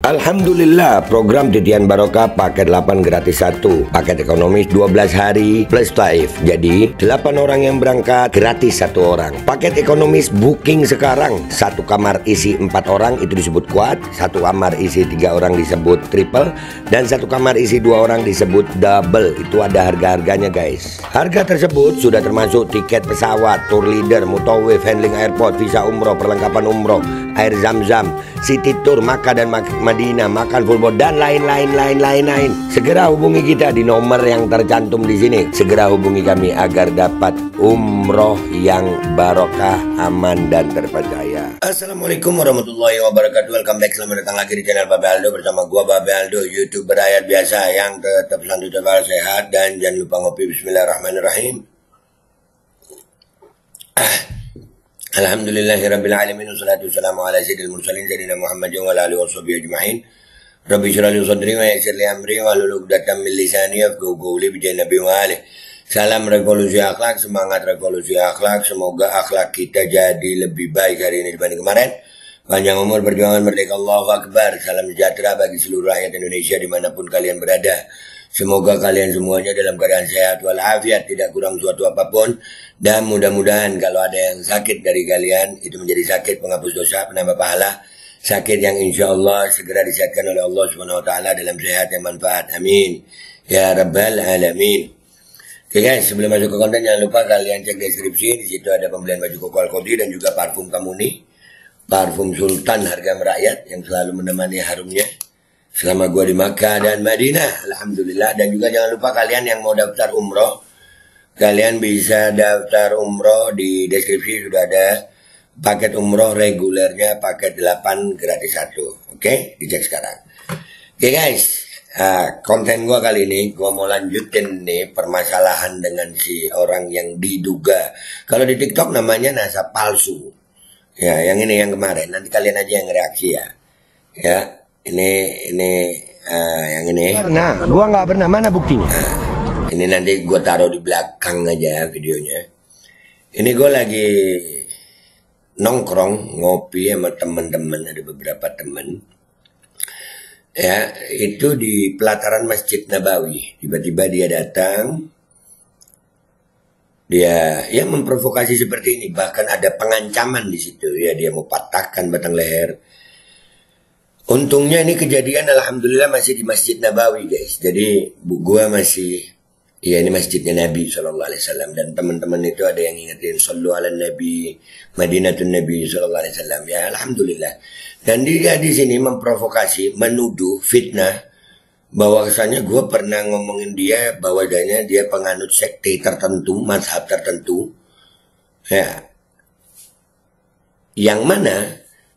Alhamdulillah, program Titian Barokah paket 8 gratis 1, paket ekonomis 12 hari plus taif. Jadi 8 orang yang berangkat gratis 1 orang. Paket ekonomis booking sekarang, 1 kamar isi 4 orang itu disebut quad, 1 kamar isi 3 orang disebut triple, dan 1 kamar isi 2 orang disebut double. Itu ada harga-harganya guys. Harga tersebut sudah termasuk tiket pesawat, tour leader, mutawif, handling airport, visa umroh, perlengkapan umroh, air zam-zam, city tour, Makkah dan Madinah, makan full board, dan lain-lain. Segera hubungi kita di nomor yang tercantum di sini. Segera hubungi kami agar dapat umroh yang barokah, aman dan terpercaya. Assalamualaikum warahmatullahi wabarakatuh. Welcome back, selamat datang lagi di channel Babe Aldo bersama gua Babe Aldo, YouTuber rakyat biasa yang tetap selalu sehat, dan jangan lupa ngopi. Bismillahirrahmanirrahim. Alhamdulillahirabbil alamin, wassalatu wassalamu ala sayyidil mursalin sayyidina Muhammadin wa ala alihi washabihi ajmain. Rabbi shrah li sadri wa yassir li amri wahlul 'uqdatam min lisani yafqahu qawli bi nabi wa alihi. Salam revolusi akhlak, semangat revolusi akhlak. Semoga akhlak kita jadi lebih baik hari ini dibanding kemarin. Panjang umur, perjuangan merdeka, Allahu Akbar. Salam sejahtera bagi seluruh rakyat Indonesia dimanapun kalian berada. Semoga kalian semuanya dalam keadaan sehat walafiat, tidak kurang suatu apapun. Dan mudah-mudahan kalau ada yang sakit dari kalian, itu menjadi sakit penghapus dosa, penambah pahala. Sakit yang insya Allah segera disehatkan oleh Allah Subhanahu Wa Taala dalam sehat yang manfaat. Amin. Ya Rabbal Alamin. Oke guys, sebelum masuk ke konten jangan lupa kalian cek deskripsi. Di situ ada pembelian baju koko Al-Qodi dan juga parfum Kamuni. Parfum Sultan harga merakyat yang selalu menemani harumnya selama gua di Makkah dan Madinah. Alhamdulillah. Dan juga jangan lupa kalian yang mau daftar umroh, kalian bisa daftar umroh. Di deskripsi sudah ada paket umroh regulernya, paket 8 gratis 1. Oke, dicek sekarang. Oke guys, konten gua kali ini gua mau lanjutin nih permasalahan dengan si orang yang diduga, kalau di TikTok namanya nasab palsu. Ya, yang ini yang kemarin. Nanti kalian aja yang reaksi ya. Ya, ini yang ini. Nah, gua nggak pernah, mana buktinya? Ini nanti gua taruh di belakang aja videonya. Ini gua lagi nongkrong ngopi sama teman-teman, ada beberapa teman. Ya, itu di pelataran Masjid Nabawi. Tiba-tiba dia datang. Dia yang memprovokasi seperti ini, bahkan ada pengancaman di situ. Ya, dia mau patahkan batang leher. Untungnya ini kejadian alhamdulillah masih di Masjid Nabawi, guys. Jadi gua masih, ya ini masjidnya Nabi SAW, dan teman-teman itu ada yang ingetin sallu ala Nabi, Madinatun Nabi SAW. Ya alhamdulillah. Dan dia di sini memprovokasi, menuduh, fitnah bahwasanya gue pernah ngomongin dia bahwasanya dia penganut sekte tertentu, mazhab tertentu. Ya. Yang mana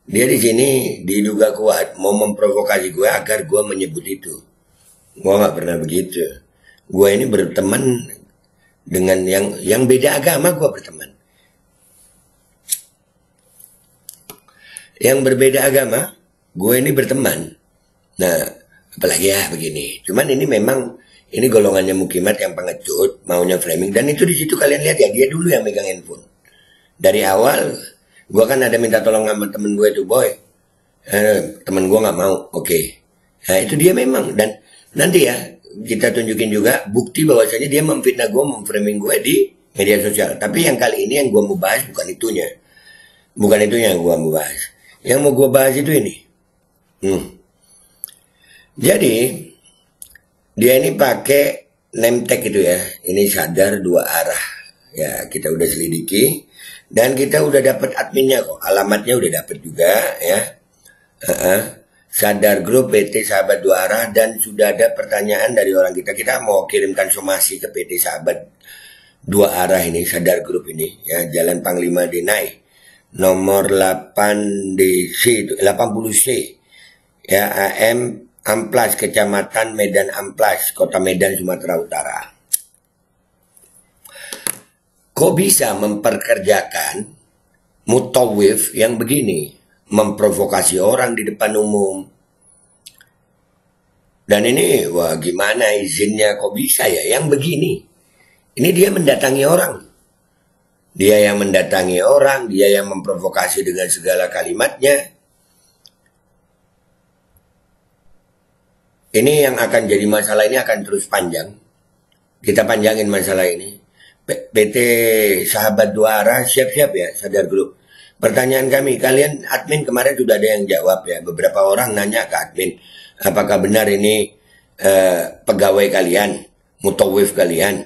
dia di sini diduga kuat mau memprovokasi gue agar gue menyebut itu. Gue nggak pernah begitu. Gue ini berteman dengan yang beda agama, gue berteman. Yang berbeda agama, gue ini berteman. Nah, apalagi ya begini. Cuman ini memang, ini golongannya mukimat yang pengecut, maunya framing. Dan itu di situ kalian lihat ya, dia dulu yang megang handphone. Dari awal, gue kan ada minta tolong sama temen gue itu, boy. Temen gue nggak mau, oke. Nah itu dia memang. Dan nanti ya, kita tunjukin juga bukti bahwasanya dia memfitnah gue, memframing gue di media sosial. Tapi yang kali ini yang gue mau bahas bukan itunya. Bukan itunya yang gue mau bahas. Yang mau gue bahas itu ini. Jadi, dia ini pakai name tag itu ya. Ini sadar 2 arah. Ya, kita udah selidiki. Dan kita udah dapat adminnya kok. Alamatnya udah dapat juga ya. Sadar grup PT Sahabat 2 Arah, dan sudah ada pertanyaan dari orang kita. Kita mau kirimkan somasi ke PT Sahabat 2 Arah ini, Sadar grup ini ya, Jalan Panglima Denai nomor 80C ya, AM Amplas, Kecamatan Medan Amplas, Kota Medan, Sumatera Utara. Kok bisa memperkerjakan mutawif yang begini, memprovokasi orang di depan umum? Dan ini, wah gimana izinnya kok bisa ya yang begini? Ini dia mendatangi orang. Dia yang mendatangi orang, dia yang memprovokasi dengan segala kalimatnya. ini yang akan jadi masalah ini akan terus panjang. Kita panjangin masalah ini. PT Sahabat Dua Arah siap-siap ya, Sadar Group. Pertanyaan kami, kalian admin kemarin sudah ada yang jawab ya. Beberapa orang nanya ke admin, apakah benar ini pegawai kalian, mutawif kalian?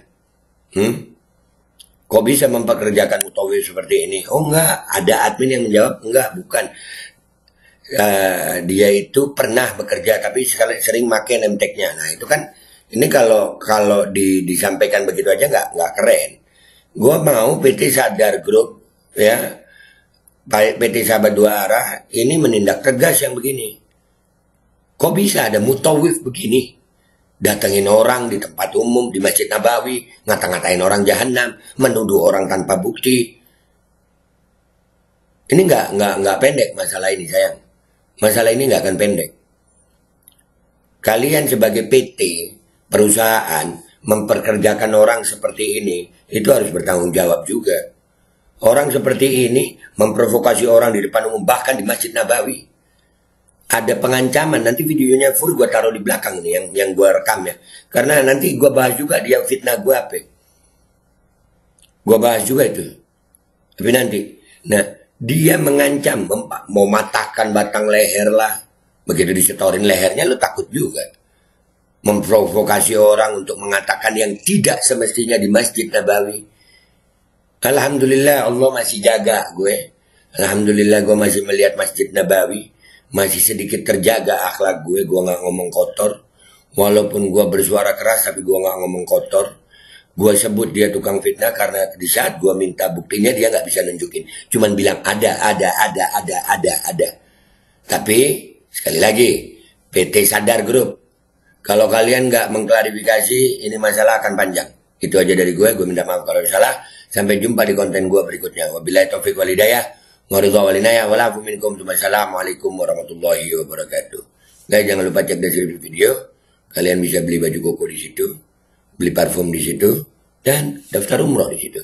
Kok bisa mempekerjakan mutawif seperti ini? Oh enggak, ada admin yang menjawab, enggak, bukan. Dia itu pernah bekerja tapi sering pakai name tag-nya. Nah itu kan, ini kalau disampaikan begitu aja nggak keren. Gue mau PT Sadar Group ya, PT Sahabat Dua Arah ini menindak tegas yang begini. Kok bisa ada mutawif begini? Datengin orang di tempat umum, di Masjid Nabawi, ngata-ngatain orang jahanam, menuduh orang tanpa bukti. Ini nggak pendek masalah ini, sayang. Masalah ini nggak akan pendek. Kalian sebagai PT, perusahaan, memperkerjakan orang seperti ini, itu harus bertanggung jawab juga. Orang seperti ini memprovokasi orang di depan umum, bahkan di Masjid Nabawi. Ada pengancaman, nanti videonya full gue taruh di belakang nih, yang gue rekam ya. Karena nanti gue bahas juga dia fitnah gue apa. Gue bahas juga itu. Tapi nanti, nah dia mengancam, mau matahkan batang leher lah. Begitu disetorin lehernya, lu takut juga. Memprovokasi orang untuk mengatakan yang tidak semestinya di Masjid Nabawi. Alhamdulillah Allah masih jaga gue. Alhamdulillah gue masih melihat Masjid Nabawi. Masih sedikit terjaga akhlak gue. Gue gak ngomong kotor. Walaupun gue bersuara keras tapi gue gak ngomong kotor. Gue sebut dia tukang fitnah karena di saat gue minta buktinya dia gak bisa nunjukin. Cuman bilang ada. Tapi sekali lagi PT Sadar Group, kalau kalian gak mengklarifikasi ini masalah akan panjang. Itu aja dari gue minta maaf kalau salah. Sampai jumpa di konten gue berikutnya. Wabillahi taufiq wal hidayah. Wassalamualaikum warahmatullahi wabarakatuh. Guys, jangan lupa cek deskripsi video. Kalian bisa beli baju koko di situ, beli parfum di situ, dan daftar umroh di situ.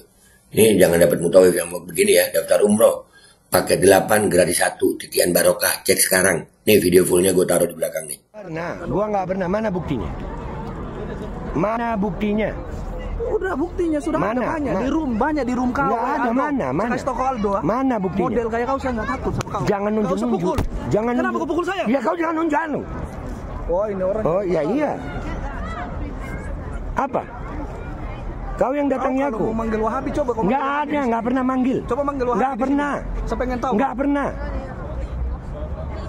Ini jangan dapat mutawif yang begini ya, daftar umroh. Paket 8 gratis 1, titian barokah. Cek sekarang. Nih video fullnya gue taruh di belakang nih. Nah, gue nggak pernah. Mana buktinya? Mana buktinya? Udah buktinya sudah ada banyak di room kau. Nggak ada, mana? Kasih tau Aldo. Mana buktinya? Model kayak kau saya nggak takut sama kau. Jangan nunjuk-nunjuk. Jangan. Kenapa kau pukul saya? Ya kau jangan nunjuk. Oh ini orang. Oh iya. Apa? Kau yang datangi aku. Mau manggil Wahabi coba kau. Nggak ada, nggak pernah manggil. Coba manggil Wahabi. Nggak pernah. Saya pengen tahu. Nggak pernah.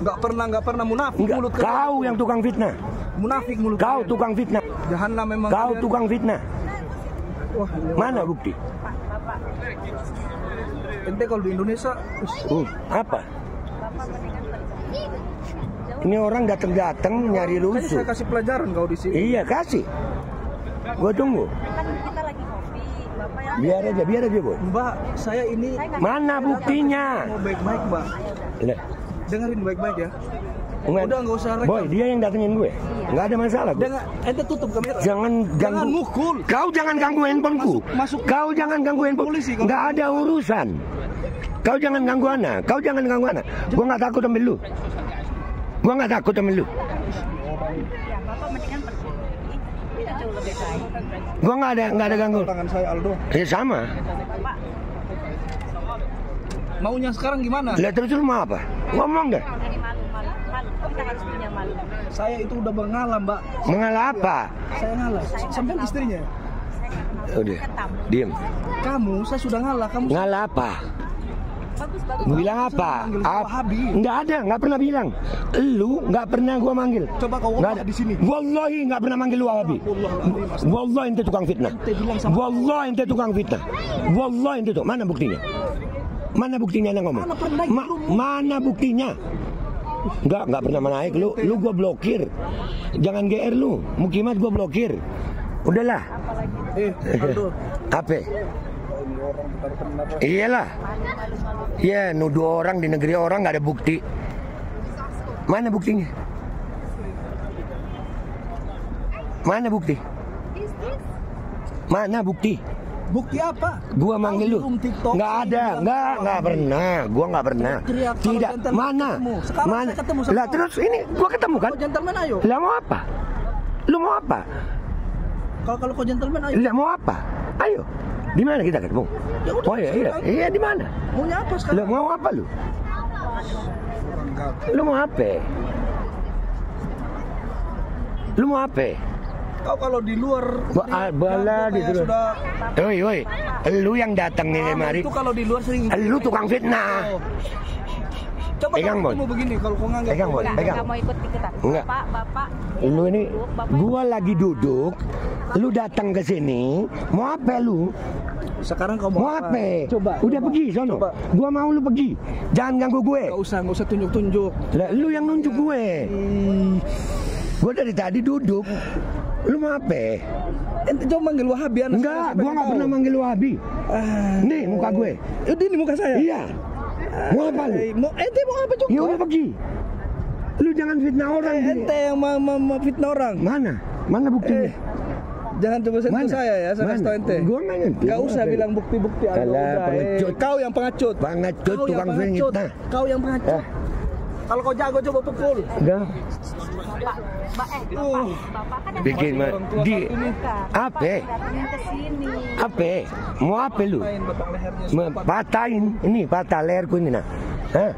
Nggak pernah munafik mulut. Kau yang tukang fitnah. Munafik mulut. Kau tukang fitnah. Jahanam memang. Kau tukang fitnah. Wah, mana bukti? Ente kalau di Indonesia apa? Ini orang datang nyari lusuh. Saya kasih pelajaran kau di sini. Iya, kasih. Gua tunggu. Kita lagi kopi, Bapak ya. Biar aja, Boy. Mbak, saya ini mana buktinya? mau baik-baik, Mbak. Dengerin baik-baik ya. Udah nggak usah rekam. Boy, dia yang datengin gue. Nggak ada masalah. Ente tutup kamera. Jangan ganggu. Mukul. Kau jangan ganggu handphoneku. Kau jangan ganggu handphone. Polisi. Nggak ada urusan. Kau jangan ganggu anak. Gua nggak takut sama lu. Ya, Bapak mendingan pergi. Itu jauh lebih baik. Gua nggak ada ganggu. Tangan saya Aldo. Ya sama. Pak, Maunya sekarang gimana? Lihat terus lu mau apa? Ngomong deh. ini malu. Kita harus punya malu. Saya itu udah mengalah, Mbak. Mengalah apa? Saya ngalah. Sampai istrinya. Udah. Diem. Kamu, saya sudah ngalah. Kamu Ngalah apa? Bagus. Bilang apa? Nggak ada, nggak pernah bilang. Lu nggak pernah gua manggil. coba kau Nggak ada di sini. Wallahi nggak pernah manggil lu Wahabi. Wallahi ente tukang fitnah. Wallahi ente tukang fitnah. Wallahi ente tuh. Mana buktinya? Mana buktinya anda ngomong? Mana buktinya? Nggak pernah naik. Lu gua blokir. Jangan GR lu. Mukimat gua blokir. Udahlah. Aldo. Apa? Iyalah. Ya, nuduh orang di negeri orang nggak ada bukti. Mana buktinya? Mana bukti? Mana bukti? Bukti apa? Gua manggil lu. Nggak ada, nggak pernah. Gua nggak pernah. Teriak, Tidak. gentleman Mana? ketemu. Sekarang Mana? saya ketemu sama Lah terus ini gua ketemu kan? Gentleman ayo. Lah mau apa? Lu mau apa? Kalau kau gentleman ayo. Iya, mau apa? Ayo. Di mana kita ketemu? Ya udah, Oh iya, di mana? Maunya apa Lu sekarang? mau apa lu? Lu mau apa? Lu mau apa? Kau kalau di luar Bala di kayak situ. sudah. Woi, lu yang datang nih kemari. Itu kalau di luar sering. Lu tukang fitnah. Coba Pegang, kalau Bon. mau begini, kalau kau nganggap. Pegang, Bon. Pegang. Nggak mau ikut-ikutan. Enggak. Bapak. Lu ini, Bapak. gua lagi duduk. Lu datang ke sini, mau apa lu? Sekarang kau Mau mau apa? Coba. Udah pergi sono. Coba. Gua mau lu pergi. Jangan ganggu gue. Nggak usah tunjuk-tunjuk. Lah, lu yang nunjuk gue. Gua dari tadi duduk. Lu mau apa? Ente coba manggil Wahabi anak. Enggak, gua nggak pernah manggil Wahabi. Nih muka gue. Ini muka saya. Iya. Mau apa lu? Ente mau apa juga? Ya udah pergi. Lu jangan fitnah orang. Ente yang mau fitnah orang. Mana? Mana buktinya? Jangan coba sentuh Mana? saya ya, saya kasih tau ente. Gua nggak nyentuh. Gak usah bilang bukti-bukti. Alah, Udah, pengecut. Kau yang pengecut. Pengecut, Kau yang tukang pengecut. fitnah. Kau yang pengecut. Kalau kau jago coba pukul. Enggak. Bapak kan yang Bikin orang tua di satu nih. apa? datangin ke sini. Apa? Mau apa lu? Main batang lehernya. Patahin. Ini patah leherku ini nah. Hah?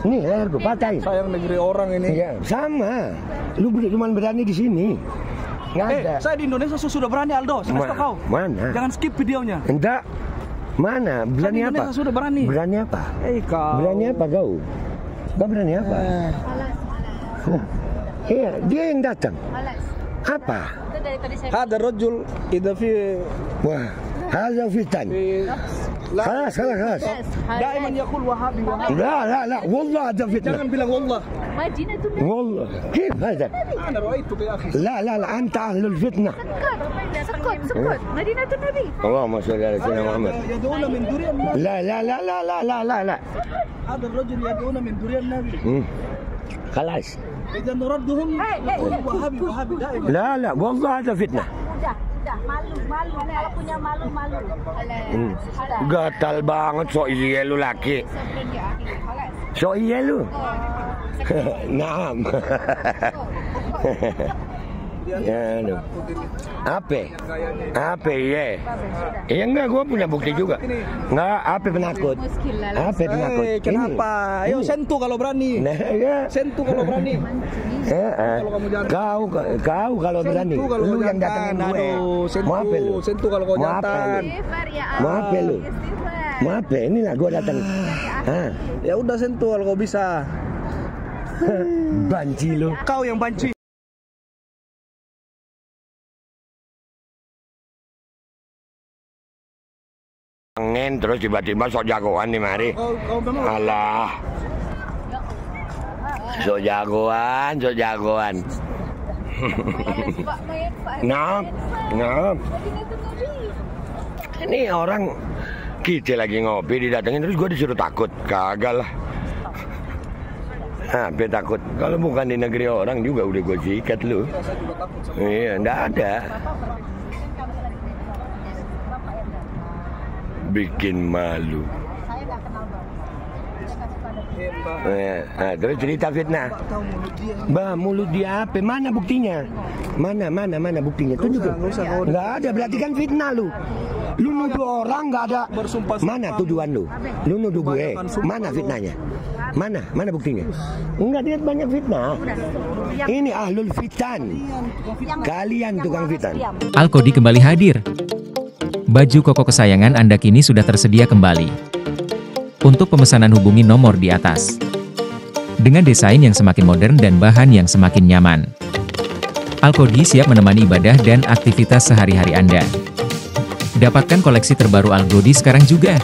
Nih leherku patahin. Sayang negeri orang ini. Iya, sama. Lu cuma berani di sini. Nggak ada. Saya di Indonesia sudah berani Aldo. Saya kasih tau kau. Mana? Jangan skip videonya. Enggak. Mana? Berani Saya di apa? Indonesia sudah berani. Berani apa? Kau. Berani apa kau? Kau berani apa? Iya, dia yang datang. Malas. Apa? Itu dari tadi saya. Ada rojul idza fi Wah, hadza fitan. خلاص خلاص. Daiman yaqul Wahabi Wahabi. لا والله هذا فتنة. Jangan bilang wallah. Madinah tuh والله كيف هذا؟ Ana ra'aitu ya akhi. لا أنت أهل الفتنة. sekut. Madinah tuh Nabi. اللهم صل على سيدنا محمد. Yad'una min duriyan nabi. لا. Ada rojul yad'una min duriyan nabi. خلاص. Idza nuradduhum Wahabi Wahabi daiman. لا والله هذا فتنة. Udah malu. Kalau punya malu. Udah. Gatal banget so iya lu laki. So iya lu. Naam. Ya, no. Apa iya? Iya enggak, gua punya bukti juga. Enggak, apa penakut? Apa penakut? Kenapa? Ayo Ini. sentuh kalau berani. Nah, ya. Sentuh kalau berani. Kau kalau berani, Sentuh kalau lu kau yang datangin jantan. gue. Aduh, Mau apa lu? sentuh kalau kau Mau apa jantan. lu? Mau apa lu? Mau apa? Inilah gue datang. Hah? Ya udah sentuh kalau kau bisa. Banci lu. Kau yang banci. Pengen terus tiba-tiba sok jagoan nih mari. Kau memang Alah. Sok jagoan. Nah. Ini orang kita lagi ngopi didatengin terus gue disuruh takut. Kagak lah. Apa takut? Kalau bukan di negeri orang juga udah gue sikat lu. Iya, enggak ada. Bikin malu. Saya nggak kenal Bapak. Nah, terus cerita fitnah. Mulut dia apa? Mana buktinya? Mana buktinya? Tunjukin. Nggak ada, berarti kan fitnah lu. Lu nuduh orang nggak ada. Mana tuduhan lu? Lu nuduh gue. Mana fitnahnya? Mana buktinya? Enggak, dia banyak fitnah. Ini ahlul fitan. Kalian tukang fitan. Al-Kodi kembali hadir. Baju koko kesayangan Anda kini sudah tersedia kembali. Untuk pemesanan hubungi nomor di atas. Dengan desain yang semakin modern dan bahan yang semakin nyaman. Al-Kodi siap menemani ibadah dan aktivitas sehari-hari Anda. Dapatkan koleksi terbaru Al-Kodi sekarang juga.